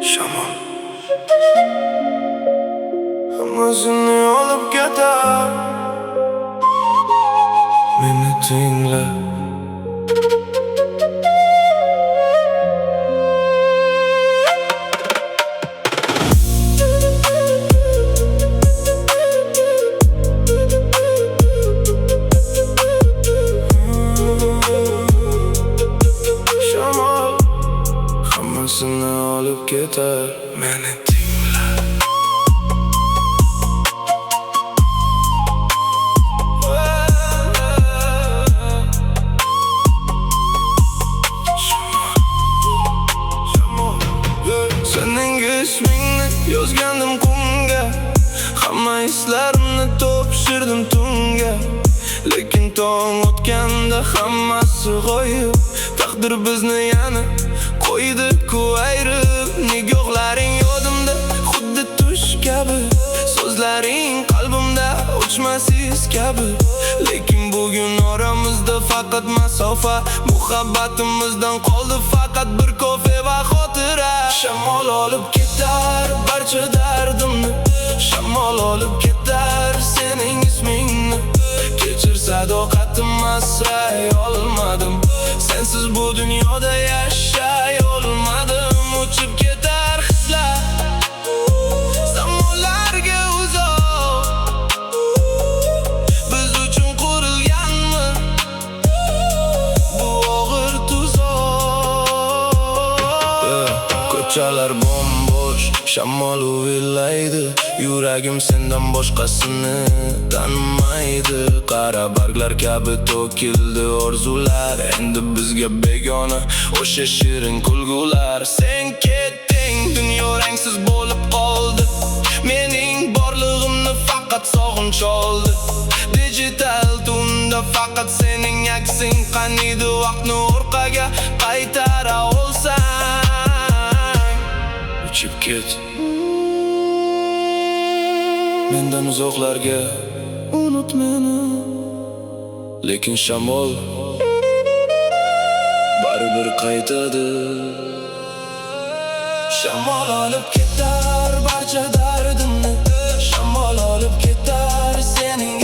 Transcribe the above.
Shamol hammasini olib ketar. Meni tingla. Shamol hammasini olib ketar. Meni tingla. Sening ismingni yozgandim qumga, hamma hislarimni topshirdim tunga. Lekin tong o'tganda hammasi g'oyib. Taqdir bizni yana qo'ydi-ku ayrib. Nigohlaring yodimda xuddi tush kabi, so'zlaring qalbimda o'chmas iz kabi. Lekin bugun oramizda faqat masofa, muhabbatimizdan qoldi faqat bir kofe va xotira. Shamol olib ketar barcha dardimni, shamol olib ketar sening ismingni. Kechir sadoqatim, asray olmadim, sensiz bu dunyoda yashay olmadim. Uchib ketar hislar zamonlarga uzoq, biz uchun qurilganmi bu og'ir tuzoq. Ko'chalar bombosh, shamol uvillaydi, yuragim sendan boshqasini tanimaydi. Qara barglar kabi to'kildi orzular, endi bizga begona o'sha shirin kulgular. Sen ketding, dunyo rangsiz bo'lib qoldi, mening borlig'imni faqat sog'inch oldi. Digital tunda faqat sening aksing qaniydi, vaqtni orqaga qaytara olsang. Uchib ket mendan uzoqlarga, unut meni. Lekin shamol baribir qaytadi. Shamol olib ketar barcha dardimni, shamol olib ketar sening